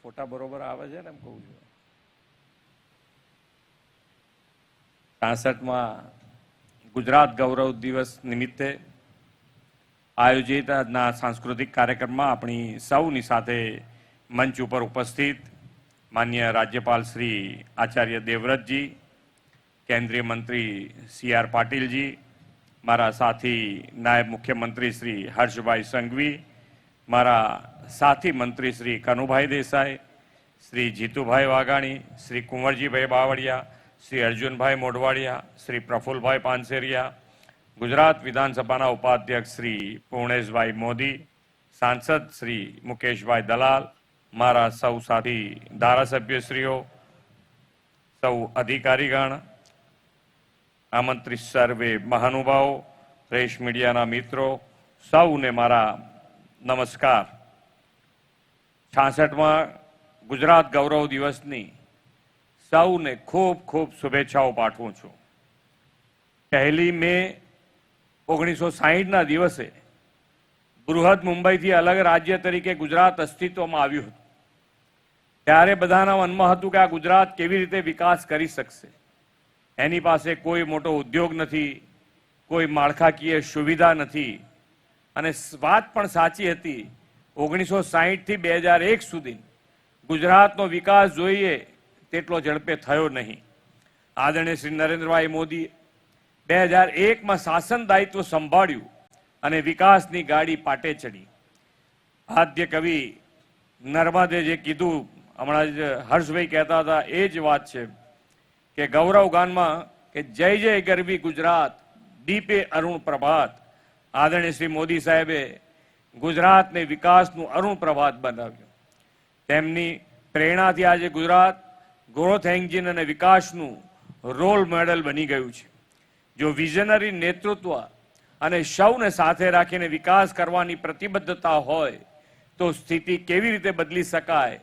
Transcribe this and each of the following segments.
ફોટા બરોબર આવે છે ને એમ કહું છું. 66માં ગુજરાત ગૌરવ દિવસ નિમિત્તે આયોજિત આજના સાંસ્કૃતિક કાર્યક્રમમાં આપણી સૌની સાથે મંચ ઉપર ઉપસ્થિત માન્ય રાજ્યપાલ શ્રી આચાર્ય દેવવ્રતજી, કેન્દ્રીય મંત્રી CR પાટીલજી, મારા સાથી નાયબ મુખ્યમંત્રી શ્રી હર્ષભાઈ સંઘવી, મારા સાથી મંત્રી શ્રી કનુભાઈ દેસાઈ, શ્રી જીતુભાઈ વાઘાણી, શ્રી કુંવરજીભાઈ બાવળિયા, શ્રી અર્જુનભાઈ મોઢવાડિયા, શ્રી પ્રફુલભાઈ પાનસેરિયા, ગુજરાત વિધાનસભાના ઉપાધ્યક્ષ શ્રી પૂર્ણેશભાઈ મોદી, સાંસદ શ્રી મુકેશભાઈ દલાલ, મારા સૌ સાથી ધારાસભ્યશ્રીઓ, સૌ અધિકારીગણ, આમંત્રિત સર્વે મહાનુભાવો, પ્રેસ મીડિયાના મિત્રો, સૌને મારા નમસ્કાર. 66માં ગુજરાત ગૌરવ દિવસની સૌને ખૂબ ખૂબ શુભેચ્છાઓ પાઠવું છું. 1 મે 1960ના દિવસે બૃહદ મુંબઈથી અલગ રાજ્ય તરીકે ગુજરાત અસ્તિત્વમાં આવ્યું હતું. ત્યારે બધાના મનમાં હતું કે આ ગુજરાત કેવી રીતે વિકાસ કરી શકશે. એની પાસે કોઈ મોટો ઉદ્યોગ નથી, કોઈ માળખાકીય સુવિધા નથી, અને વાત પણ સાચી હતી. 1960 થી 2001 સુધી ગુજરાતનો વિકાસ જોઈએ તેટલો ઝડપે થયો નહીં. આદરણીય શ્રી નરેન્દ્રભાઈ મોદી 2001માં શાસન દાયિત્વ સંભાળ્યું અને વિકાસની ગાડી પાટે ચડી. આદ્ય કવિ નર્મદે જે કીધું હમણાં જ હર્ષભાઈ કહેતા હતા એ જ વાત છે કે ગૌરવ ગાનમાં કે જય જય ગરવી ગુજરાત, દીપે અરુણ પ્રભાત. આદરણીય શ્રી મોદી સાહેબે ગુજરાતને વિકાસનું અરુણ પ્રભાત બનાવ્યું. તેમની પ્રેરણાથી આજે ગુજરાત ગ્રોથ એન્જિન અને વિકાસનું રોલ મોડેલ બની ગયું છે. જો વિઝનરી નેતૃત્વ અને સૌને સાથે રાખીને વિકાસ કરવાની પ્રતિબદ્ધતા હોય તો સ્થિતિ કેવી રીતે બદલી શકાય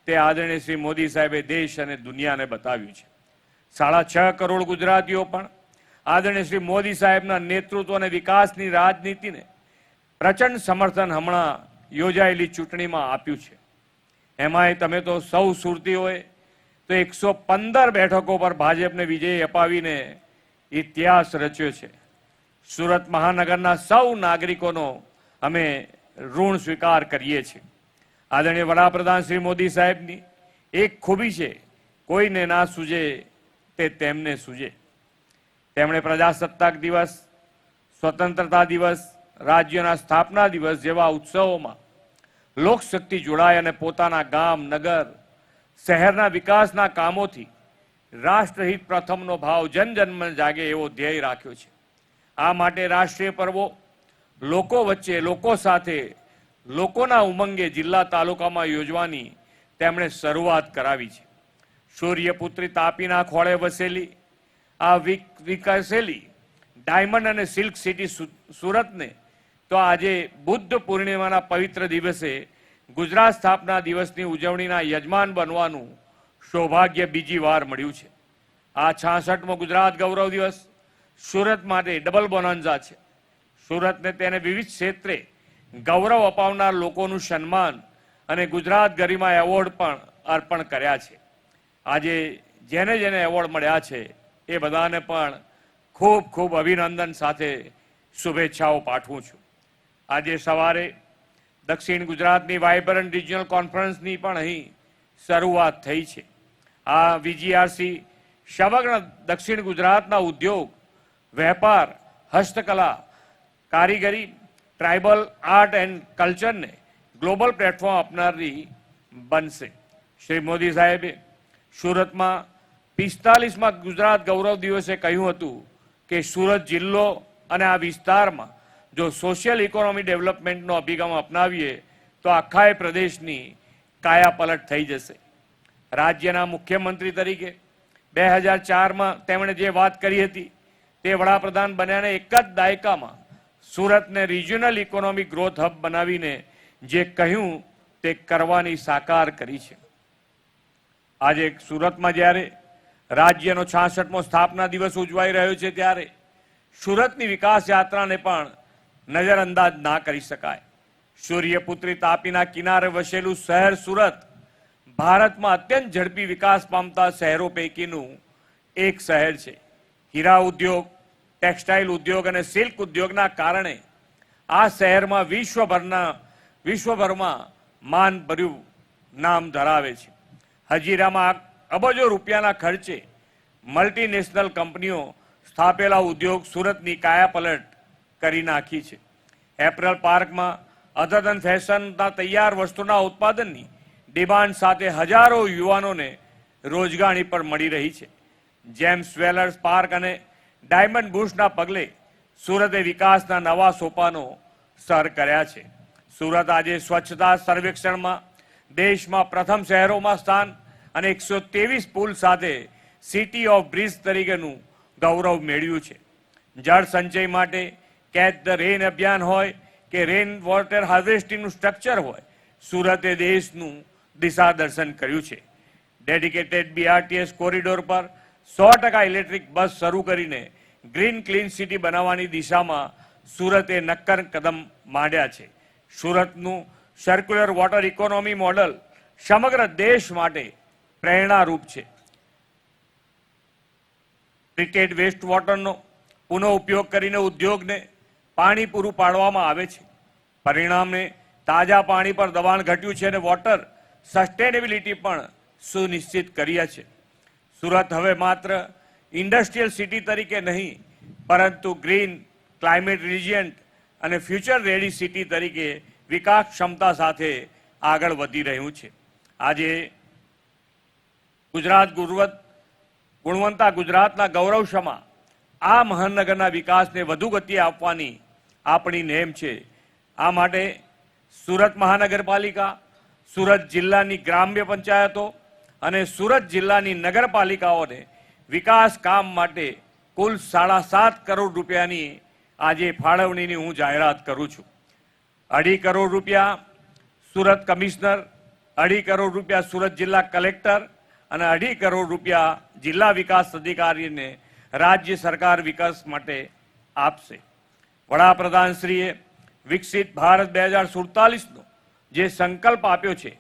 તે આદરણીય શ્રી મોદી સાહેબે દેશ અને દુનિયાને બતાવ્યું છે. 6.5 કરોડ ગુજરાતીઓ પણ આદરણીય શ્રી મોદી સાહેબના નેતૃત્વ અને વિકાસની રાજનીતિને પ્રચંડ સમર્થન હમણાં યોજાયેલી ચૂંટણીમાં આપ્યું છે. એમાંય તમે તો સૌ સુરતીઓએ તો 115 બેઠકો પર ભાજપને વિજય અપાવીને ઇતિહાસ રચ્યો છે. સુરત મહાનગરના સૌ નાગરિકોનો અમે ઋણ સ્વીકાર કરીએ છીએ. આદરણીય વડાપ્રધાન શ્રી મોદી સાહેબની એક ખૂબી છે, કોઈને ના સૂજે તે તેમને સૂજે. તેમણે પ્રજાસત્તાક દિવસ, સ્વતંત્રતા દિવસ, રાજ્યના સ્થાપના દિવસ જેવા ઉત્સવોમાં લોકશક્તિ જોડાય અને પોતાના ગામ, નગર, શહેરના વિકાસના કામોથી રાષ્ટ્રહિત પ્રથમનો ભાવ જનજનમાં જાગે એવો ધ્યેય રાખ્યો છે. આ માટે રાષ્ટ્રીય પર્વો લોકો વચ્ચે, લોકો સાથે, લોકોના ઉમંગે જિલ્લા તાલુકામાં યોજવાની તેમણે શરૂઆત કરાવી છે. સૂર્યપુત્રી તાપીના ખોળે વસેલી આ વિકસેલી ડાયમંડ અને સિલ્ક સિટી સુરતને તો આજે બુદ્ધ પૂર્ણિમાના પવિત્ર દિવસે ગુજરાત સ્થાપના દિવસની ઉજવણીના યજમાન બનવાનું સૌભાગ્ય બીજી વાર મળ્યું છે. આ 66મો ગુજરાત ગૌરવ દિવસ સુરત માટે ડબલ બોનાન્ઝા છે. સુરતને તેને વિવિધ ક્ષેત્રે ગૌરવ અપાવનાર લોકોનું સન્માન અને ગુજરાત ગરિમા એવોર્ડ પણ અર્પણ કર્યા છે. આજે જેને જેને એવોર્ડ મળ્યા છે એ બધાને પણ ખૂબ ખૂબ અભિનંદન સાથે શુભેચ્છાઓ પાઠવું છું. આજે સવારે દક્ષિણ ગુજરાતની વાઇબ્રન્ટ રિજિયનલ કોન્ફરન્સની પણ અહીં શરૂઆત થઈ છે. આ VGRC સમગ્ર દક્ષિણ ગુજરાતના ઉદ્યોગ, વેપાર, હસ્તકલા, કારીગરી, ટ્રાઇબલ આર્ટ એન્ડ કલ્ચરને ગ્લોબલ પ્લેટફોર્મ આપનારી બનશે. શ્રી મોદી સાહેબે સુરતમાં 45માં ગુજરાત ગૌરવ દિવસે કહ્યું હતું કે સુરત જિલ્લો અને આ વિસ્તારમાં જો સોશિયલ ઇકોનોમી ડેવલપમેન્ટનો અભિગમ અપનાવીએ તો આખા પ્રદેશની કાયાપલટ થઈ જશે. રાજ્યના મુખ્યમંત્રી તરીકે 2004માં તેમણે જે વાત કરી હતી તે વડાપ્રધાન બન્યાને એક જ દાયકામાં સુરતને રિજિયનલ ઇકોનોમિક ગ્રોથ હબ બનાવીને જે કહ્યું તે કરવાની સાકાર કરી છે. આજે સુરતમાં જ્યારે રાજ્યનો 66મો સ્થાપના દિવસ ઉજવાઈ રહ્યો છે ત્યારે સુરતની વિકાસ યાત્રાને પણ નજરઅંદાજ ના કરી શકાય. સૂર્યપુત્રી તાપીના કિનારે વસેલું શહેર સુરત ભારતમાં અત્યંત ઝડપી વિકાસ પામતા શહેરો પૈકીનું એક શહેર છે. હીરા ઉદ્યોગ, ટેક્સટાઇલ ઉદ્યોગ અને સિલ્ક ઉદ્યોગના કારણે આ શહેરમાં વિશ્વભરમાં માનભર્યું નામ ધરાવે છે. હજીરામાં અબજો રૂપિયાના ખર્ચે મલ્ટીનેશનલ કંપનીઓ સ્થાપેલા ઉદ્યોગ સુરતની કાયાપલટ કરી નાખી છે. એપરલ પાર્કમાં અદ્યતન ફેશનના તૈયાર વસ્તુના ઉત્પાદનની ડિમાન્ડ સાથે હજારો યુવાનોને રોજગારી પર મળી રહી છે. જેમ્સ જ્વેલર્સ પાર્ક અને ડાયમંડ બુશના પગલે સુરતે વિકાસના નવા સોપાનો સર કર્યા છે. સુરત આજે સ્વચ્છતા સર્વેક્ષણમાં દેશમાં પ્રથમ શહેરોમાં સ્થાન અને 123 પુલ સાથે સિટી ઓફ બ્રિજ તરીકેનું ગૌરવ મેળવ્યું છે. જળ સંચય માટે કેચ ધ રેન અભિયાન હોય કે રેન વોટર હાર્વેસ્ટિંગનું સ્ટ્રક્ચર હોય, સુરતે દેશનું દિશા દર્શન કર્યું છે. ડેડિકેટેડ BRTS કોરિડોર પર 100% ઇલેક્ટ્રિક બસ શરૂ કરીને ગ્રીન ક્લીન સિટી બનાવવાની દિશામાં સુરતે નક્કર કદમ માંડ્યા છે. સુરતનું સર્ક્યુલર વોટર ઇકોનોમી મોડલ સમગ્ર દેશ માટે પ્રેરણારૂપ છે. ટ્રીટેડ વેસ્ટ વોટરનો પુનઃ ઉપયોગ કરીને ઉદ્યોગને પાણી પૂરું પાડવામાં આવે છે. પરિણામે તાજા પાણી પર દબાણ ઘટ્યું છે અને વોટર સસ્ટેનેબિલિટી પણ સુનિશ્ચિત કર્યા છે. સુરત હવે માત્ર ઇન્ડસ્ટ્રીયલ સિટી તરીકે નહીં, પરંતુ ગ્રીન, ક્લાઇમેટ રિઝિયન્ટ અને ફ્યુચર રેડી સિટી તરીકે વિકાસ ક્ષમતા સાથે આગળ વધી રહ્યું છે. આજે ગુણવંતા ગુજરાતના ગૌરવક્ષમા આ મહાનગરના વિકાસને વધુ ગતિ આપવાની આપણી નેમ છે. આ માટે સુરત મહાનગરપાલિકા, સુરત જિલ્લાની ગ્રામ્ય પંચાયતો અને સુરત જિલ્લાની નગરપાલિકાઓને વિકાસ કામ માટે કુલ 7.5 કરોડ રૂપિયાની આજે ફાળવણીની હું જાહેરાત કરું છું. 2.5 કરોડ રૂપિયા સુરત કમિશનર, 2.5 કરોડ રૂપિયા સુરત જિલ્લા કલેક્ટર અને 2.5 કરોડ રૂપિયા જિલ્લા વિકાસ અધિકારીને રાજ્ય સરકાર વિકાસ માટે આપશે. વડાપ્રધાનશ્રીએ વિકસિત ભારત 2047નો જે સંકલ્પ આપ્યો છે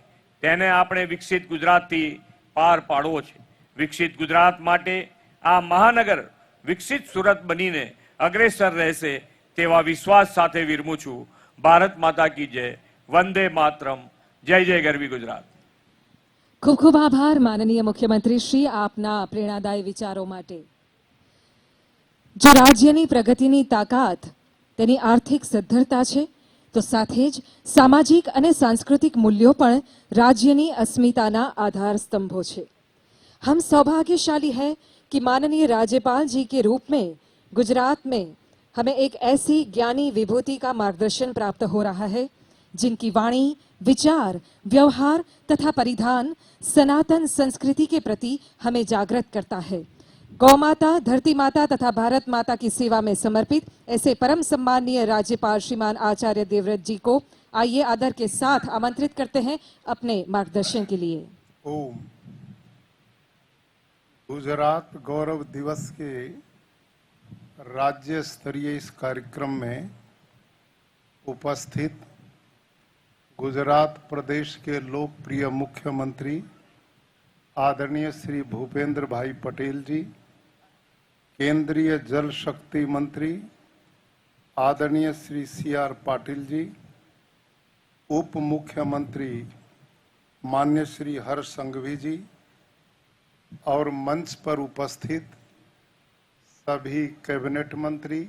તેને આપણે વિકસિત ગુજરાતથી પાર પાડવો છે. વિકસિત ગુજરાત માટે આ મહાનગર વિકસિત સુરત બનીને અગ્રેસર રહેશે તેવા વિશ્વાસ સાથે વિરમું છું. ભારત માતા કી જય. વંદે માતરમ. જય જય ગરવી ગુજરાત. ખૂબ ખૂબ આભાર માનનીય મુખ્યમંત્રી શ્રી, આપના પ્રેરણાદાયી વિચારો માટે. જો રાજ્યની પ્રગતિની તાકાત તેની આર્થિક સદ્ધરતા છે, તો સાથે જ સામાજિક અને सांस्कृतिक मूल्यों પણ राज्य अस्मिताना आधार स्तंभों છે. हम सौभाग्यशाली हैं कि माननीय राज्यपाल जी के रूप में गुजरात में हमें एक ऐसी ज्ञानी विभूति का मार्गदर्शन प्राप्त हो रहा है जिनकी वाणी, विचार, व्यवहार तथा परिधान सनातन संस्कृति के प्रति हमें जागृत करता है. गौ माता, धरती माता तथा भारत माता की सेवा में समर्पित ऐसे परम सम्माननीय राज्यपाल श्रीमान आचार्य देवव्रत जी को आइए आदर के साथ आमंत्रित करते हैं अपने मार्गदर्शन के लिए. ओम. गुजरात गौरव दिवस के राज्य स्तरीय इस कार्यक्रम में उपस्थित गुजरात प्रदेश के लोकप्रिय मुख्यमंत्री आदरणीय श्री भूपेंद्र भाई पटेल जी, केंद्रीय जल शक्ति मंत्री आदरणीय श्री CR पाटिल जी, उप मुख्यमंत्री मान्य श्री हर्ष संघवी जी और मंच पर उपस्थित सभी कैबिनेट मंत्री,